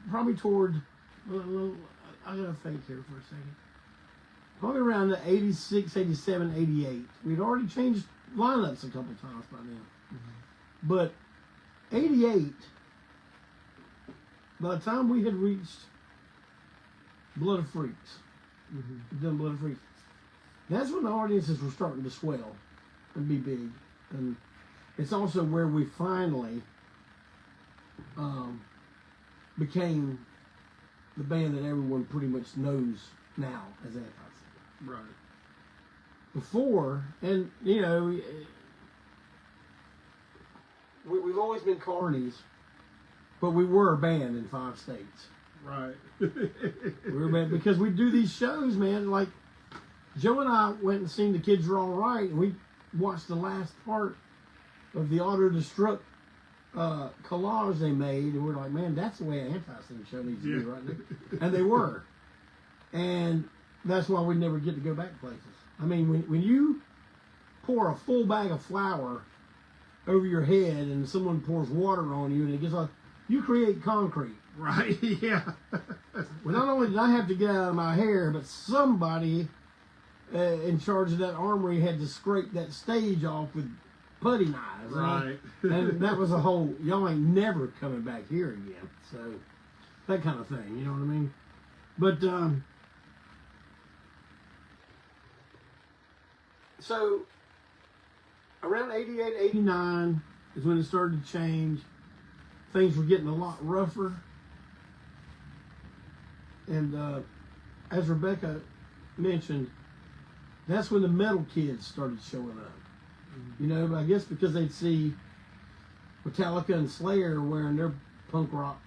Probably toward. I gotta think here for a second. Probably around the 86, 87, 88. We'd already changed lineups a couple times by then. Mm-hmm. But 88, by the time we had reached Blood of Freaks, done Blood of Freaks, that's when the audiences were starting to swell and be big. And it's also where we finally became the band that everyone pretty much knows now as Antiseen. Right. Before, and you know, we've always been Carnies, but we were a band in 5 states. Right. We were a band because we do these shows, man. Like Joe and I went and seen The Kids Are All Right, and we watched the last part of the Auto Destruct collage they made, and we're like, man, that's the way an Antiseen show needs to be right now. And they were, and that's why we never get to go back places. I mean, when you pour a full bag of flour over your head and someone pours water on you and it gets like, you create concrete. Right, yeah. Well, not only did I have to get out of my hair, but somebody in charge of that armory had to scrape that stage off with putty knives. Right. And that was a whole, y'all ain't never coming back here again. So, that kind of thing, you know what I mean? But, so, around 88, 89 is when it started to change. Things were getting a lot rougher. And as Rebecca mentioned, that's when the metal kids started showing up. Mm-hmm. You know, I guess because they'd see Metallica and Slayer wearing their punk rock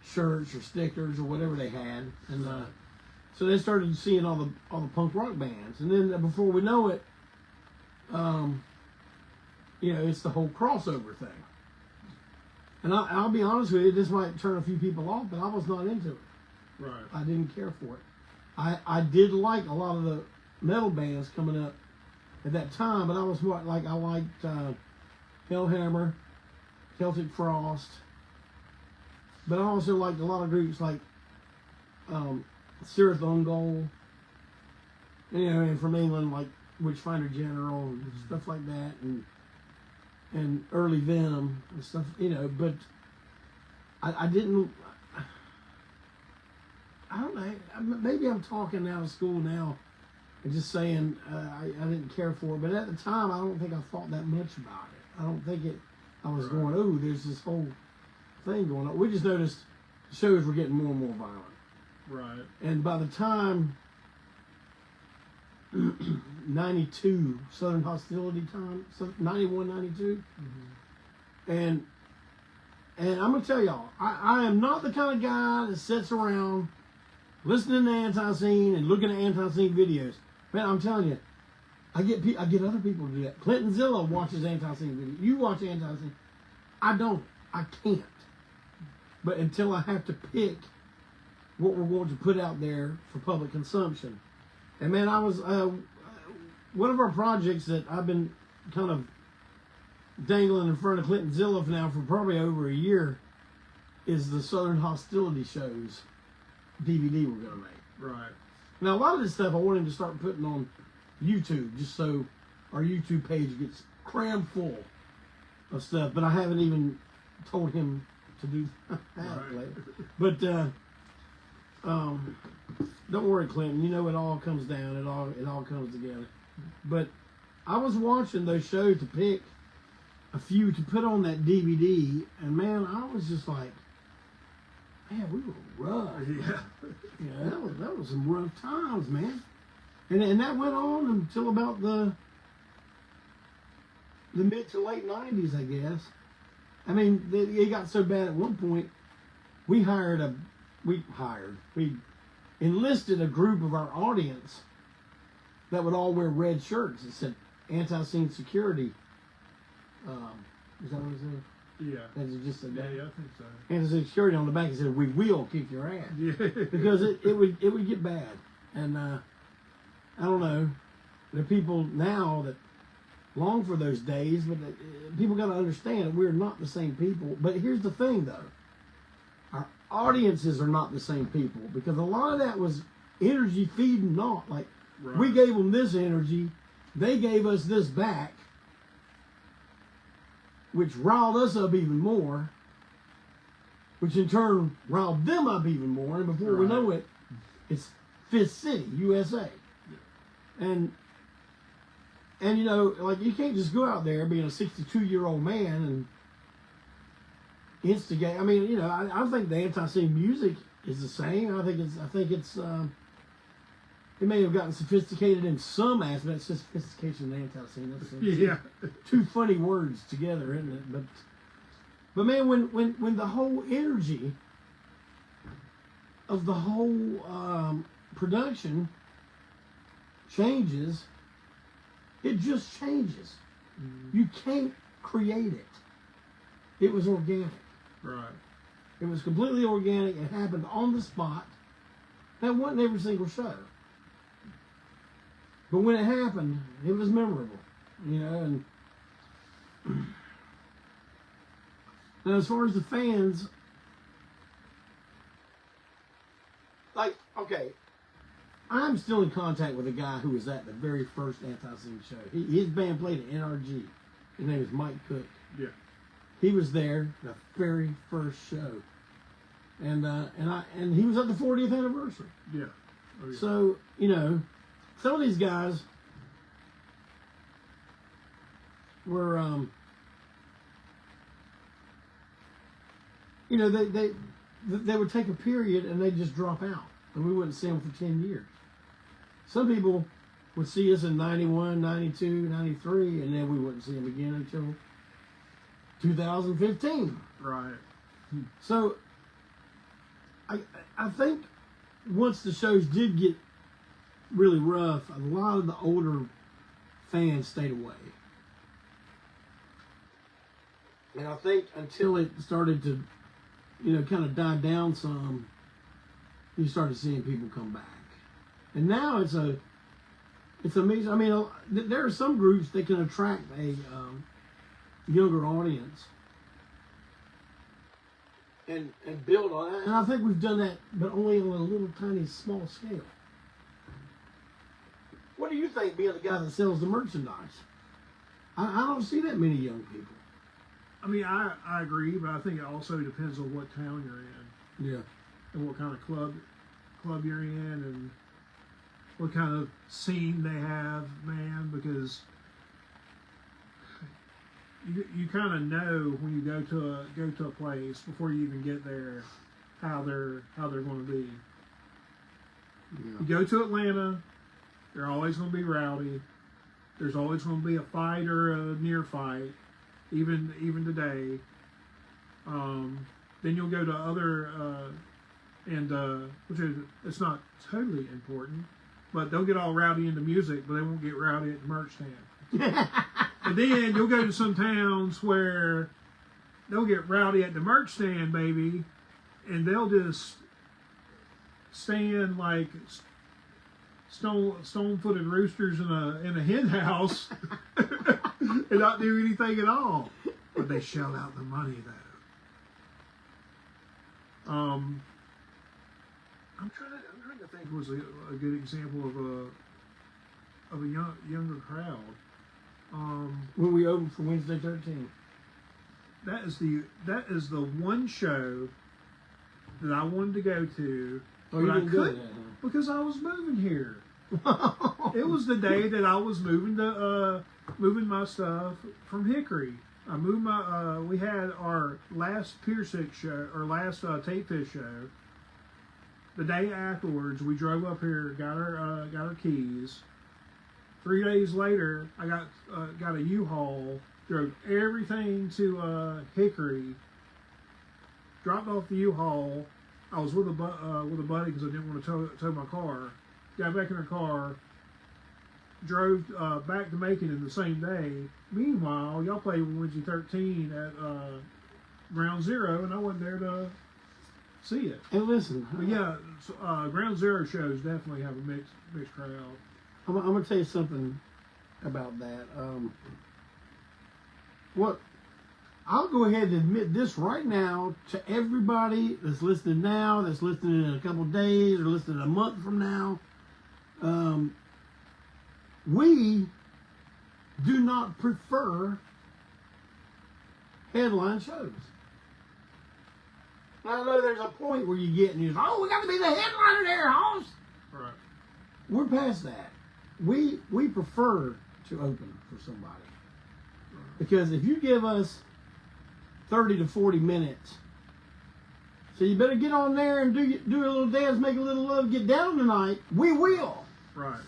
shirts or stickers or whatever they had. And so they started seeing all the punk rock bands. And then before we know it, you know, it's the whole crossover thing. And I'll be honest with you, this might turn a few people off, but I was not into it. Right. I didn't care for it. I did like a lot of the metal bands coming up at that time, but I was I liked Hellhammer, Celtic Frost, but I also liked a lot of groups like Cirith Ungol, you know, and from England like Witchfinder General and stuff like that, and early Venom and stuff, you know, but I didn't. I don't know. Maybe I'm talking out of school now and just saying I didn't care for it. But at the time, I don't think I thought that much about it. I don't think I was going, oh, there's this whole thing going on. We just noticed the shows were getting more and more violent. Right. And by the time 92, Southern Hostility time, 91, 92, and I'm going to tell y'all, I am not the kind of guy that sits around listening to Antiseen and looking at Antiseen videos. Man, I'm telling you, I get other people to do that. Clinton Zilla watches Antiseen videos. You watch Antiseen. I don't. I can't. But until I have to pick what we're going to put out there for public consumption. And man, I was one of our projects that I've been kind of dangling in front of Clinton Zilla now for probably over a year is the Southern Hostility shows DVD we're going to make. Right. Now, a lot of this stuff I want him to start putting on YouTube just so our YouTube page gets crammed full of stuff, but I haven't even told him to do that Right. later. But don't worry, Clinton. You know it all comes down. It all comes together. But I was watching those shows to pick a few to put on that DVD, and man, I was just like, man, we were rough. Yeah. Yeah, that was some rough times, man. And that went on until about the mid to late 90s, I guess. I mean, it got so bad at one point, we enlisted a group of our audience that would all wear red shirts that said Antiseen Security. Is that what it said? Yeah. That's just a Yeah, I think so. Antiseen Security on the back. It said, "We will kick your ass." Yeah. Because it would get bad. And I don't know. There are people now that long for those days, but people got to understand that we're not the same people. But here's the thing, though. Our audiences are not the same people, because a lot of that was energy feeding off. Like, Right. we gave them this energy, they gave us this back, which riled us up even more, which in turn riled them up even more. And before we know it, it's Fist City, USA. And you know, like, you can't just go out there being a 62-year-old man and instigate. I mean, you know, I think the Antiseen music is the same. I think it's it may have gotten sophisticated in some aspects. Sophistication and Antiseen, that's two funny words together, isn't it? But man, when the whole energy of the whole production changes, it just changes. You can't create it. It was organic. Right. It was completely organic. It happened on the spot. That wasn't every single show. But when it happened, it was memorable. You know, and now as far as the fans, like, okay, I'm still in contact with a guy who was at the very first Antiseen show. His band played at NRG. His name is Mike Cook. Yeah. He was there the very first show, and he was at the 40th anniversary. Yeah. Oh, yeah. So, you know, some of these guys were, you know, they would take a period and they'd just drop out, and we wouldn't see them for 10 years. Some people would see us in 91, 92, 93, and then we wouldn't see them again until 2015. Right. So I think once the shows did get really rough, a lot of the older fans stayed away. And I think until it started to, you know, kind of die down some, you started seeing people come back. And now it's amazing. I mean, there are some groups that can attract a younger audience and build on that. And I think we've done that, but only on a little tiny small scale. What do you think, being the guy that sells the merchandise? I don't see that many young people. I mean, I agree, but I think it also depends on what town you're in. Yeah. And what kind of club you're in, and what kind of scene they have, man, because you kind of know when you go to a place before you even get there how they're going to be. Yeah. You go to Atlanta, they're always going to be rowdy. There's always going to be a fight or a near fight, even today. Then you'll go to other which is, it's not totally important, but they'll get all rowdy in the music, but they won't get rowdy at the merch stand. And then you'll go to some towns where they'll get rowdy at the merch stand, baby, and they'll just stand like stone-footed roosters in a hen house and not do anything at all. But they shell out the money, though. I'm trying to think was a good example of a younger crowd. When we opened for Wednesday 13. that is the one show that I wanted to go to, Oh, you but I didn't go to couldn't that, because I was moving here. huh? It was the day that I was moving my stuff from Hickory. I moved my. We had our last Pier 6 show, or last Taped Fist show. The day afterwards, we drove up here, got our keys. 3 days later, I got a U-Haul, drove everything to Hickory, dropped off the U-Haul. I was with a buddy because I didn't want to tow my car. Got back in our car, drove back to Macon in the same day. Meanwhile, y'all played Wednesday 13 at Ground Zero, and I wasn't there to see it. And listen, But yeah, Ground Zero shows definitely have a mixed crowd. I'm gonna tell you something about that. What I'll go ahead and admit this right now to everybody that's listening now, that's listening in a couple of days, or listening a month from now. We do not prefer headline shows. I know there's a point where you get and you say, oh, we got to be the headliner there, Hoss. Right. We're past that. We prefer to open for somebody. Because if you give us 30 to 40 minutes, so you better get on there and do a little dance, make a little love, get down tonight, we will. Right.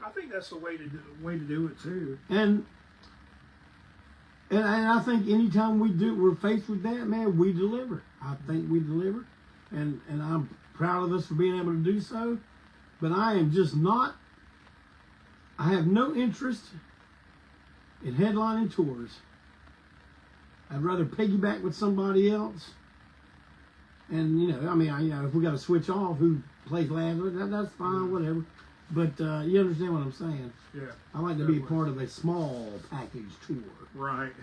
I think that's the way to do it too. And I think anytime we're faced with that, man, we deliver. I think we deliver. And I'm proud of us for being able to do so. But I am just not, I have no interest in headlining tours. I'd rather piggyback with somebody else. And, if we got to switch off who plays last, that's fine, whatever. But you understand what I'm saying? Yeah. I like to be a part of a small package tour. Right.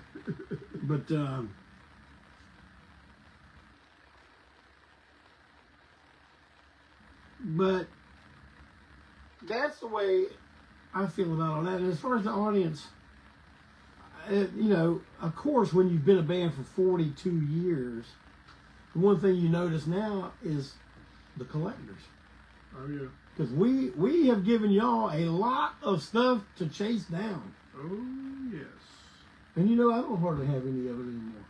But that's the way I feel about all that. And as far as the audience, of course, when you've been a band for 42 years, the one thing you notice now is the collectors. Oh, yeah. Because we have given y'all a lot of stuff to chase down. Oh, yes. And I don't hardly have any of it anymore.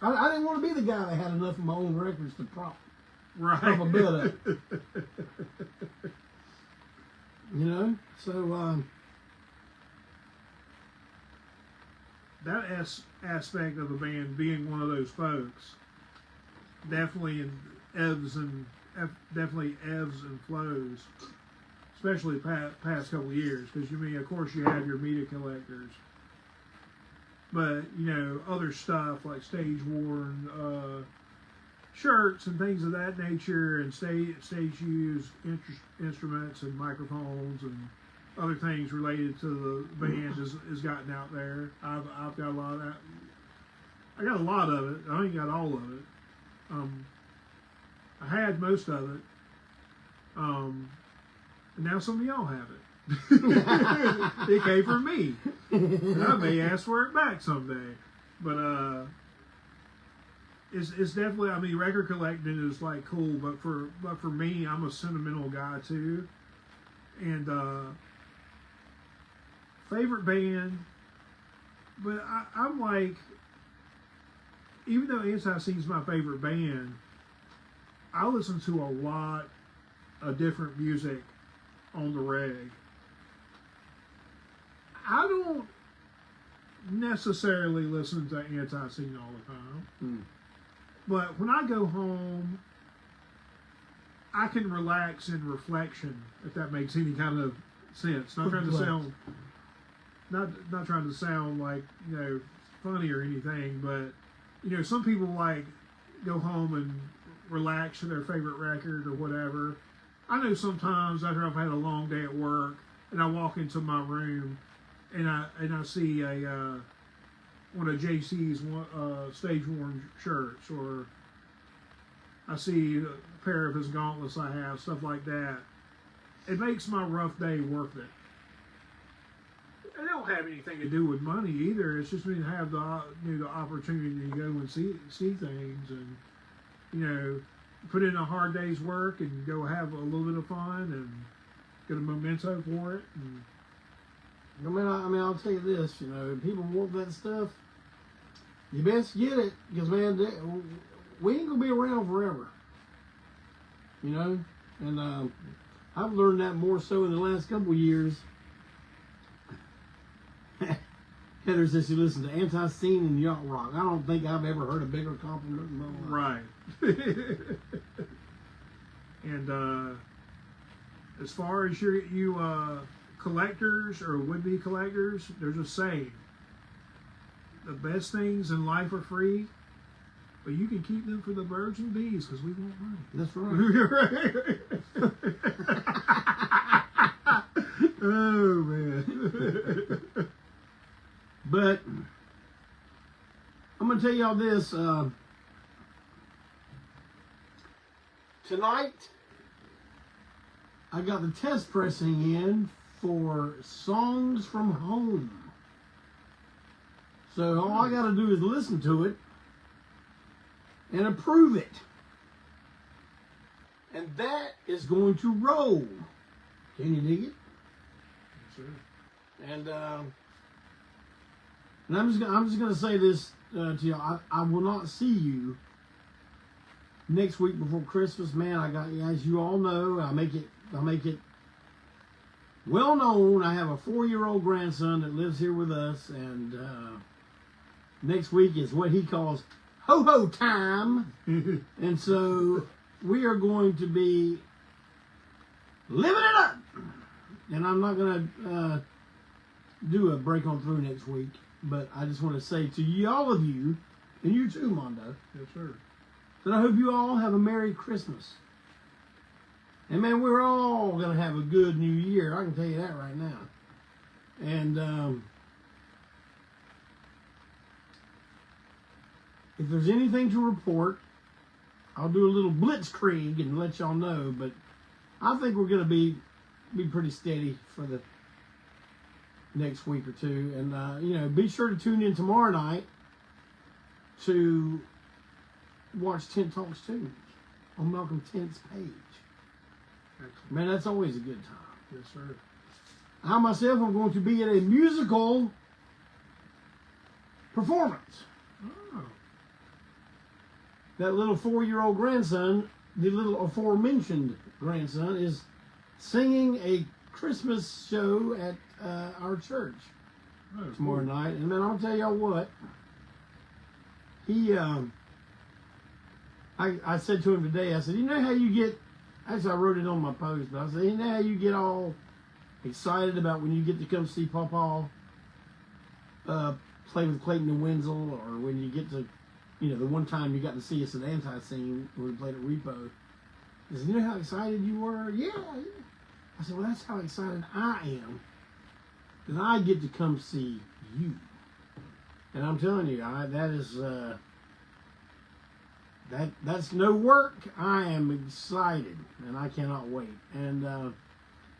I didn't want to be the guy that had enough of my own records to prop a bit of it. So that aspect of the band, being one of those folks, definitely ebbs and flows, especially past couple of years. Because of course, you have your media collectors, but other stuff like stage worn shirts and things of that nature, and stage used instruments and microphones and other things related to the band has gotten out there. I've got a lot of that. I got a lot of it. I ain't got all of it. I had most of it. And now some of y'all have it. It came from me. And I may ask for it back someday. But it's definitely, record collecting is like cool, but for me, I'm a sentimental guy too. And favorite band, but I'm like, even though Antiseen's my favorite band, I listen to a lot of different music on the reg. I don't necessarily listen to Antiseen all the time. But when I go home, I can relax in reflection, if that makes any kind of sense. Not trying to sound like, funny or anything, but some people like go home and relax to their favorite record or whatever. I know sometimes after I've had a long day at work and I walk into my room and I see one of JC's stage worn shirts, or I see a pair of his gauntlets I have, stuff like that. It makes my rough day worth it. It don't have anything to do with money either. It's just when you have the the opportunity to go and see things, and put in a hard day's work and go have a little bit of fun and get a memento for it. And, I mean, I'll tell you this. People want that stuff. You best get it, because man, we ain't gonna be around forever. And I've learned that more so in the last couple of years. Heather says she listens to Antiseen and Yacht Rock. I don't think I've ever heard a bigger compliment in my life. Right. And as far as you collectors or would-be collectors, there's a saying: the best things in life are free, but you can keep them for the birds and bees because we want money. That's right. Oh, man. But I'm going to tell y'all this. Tonight, I got the test pressing in for Songs from Home. So all I got to do is listen to it and approve it. And that is going to roll. Can you dig it? Sure. And I'm just gonna say this to you. I will not see you next week before Christmas, man. I got, as you all know, I make it well known. I have a 4-year-old grandson that lives here with us, and next week is what he calls ho-ho time. And so we are going to be living it up. And I'm not going to do a break on through next week, but I just want to say to all of you, and you too, Mondo, Yes, sir. that I hope you all have a Merry Christmas. And man, we're all going to have a good New Year. I can tell you that right now. And if there's anything to report, I'll do a little blitzkrieg and let y'all know. But I think we're going to be pretty steady for the next week or two. And, be sure to tune in tomorrow night to watch Tent Talks 2 on Malcolm Tent's page. Excellent. Man, that's always a good time. Yes, sir. I myself am going to be at a musical performance. Oh. That little 4-year-old grandson, the little aforementioned grandson, is singing a Christmas show at our church tomorrow night. And man, I'll tell y'all what, he, I said to him today, I said, you know how you get, actually I wrote it on my post, but I said, you know how you get all excited about when you get to come see Pawpaw play with Clayton and Wensil, or when you get to, the one time you got to see us at Antiseen when we played at Repo. He said, you know how excited you were? Yeah. I said, well, that's how excited I am that I get to come see you. And I'm telling you, that is, that's no work. I am excited, and I cannot wait. And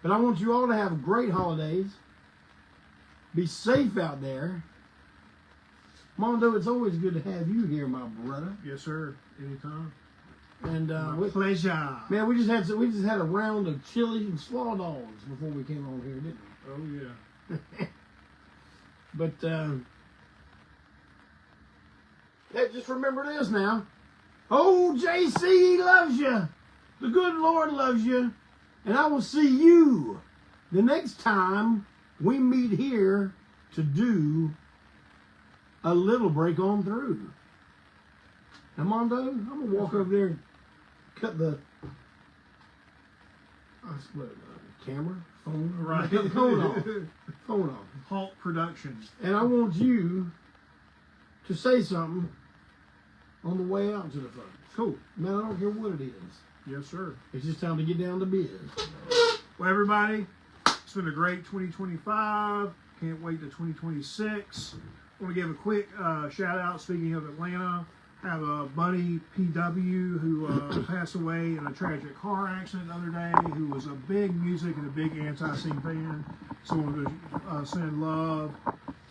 but I want you all to have great holidays. Be safe out there. Mondo, it's always good to have you here, my brother. Yes, sir. Anytime. And My pleasure. man, we just had a round of chili and slaw dogs before we came on here, didn't we? Oh yeah. But hey, just remember this now. Oh, JC loves you. The good Lord loves you. And I will see you the next time we meet here to do a little break on through. Now, Mondo, I'm going to walk over there and cut the camera, phone, Right. cut the phone off. Phone off. Halt Productions. And I want you to say something on the way out to the phone. Cool. Man, I don't care what it is. Yes, sir. It's just time to get down to biz. Well, everybody, it's been a great 2025. Can't wait to 2026. I want to give a quick shout out, speaking of Atlanta. have a buddy, PW, who passed away in a tragic car accident the other day, who was a big music and a big Antiseen fan. So I wanted to send love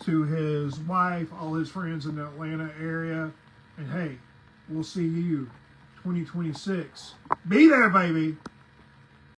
to his wife, all his friends in the Atlanta area. And hey, we'll see you 2026. Be there, baby!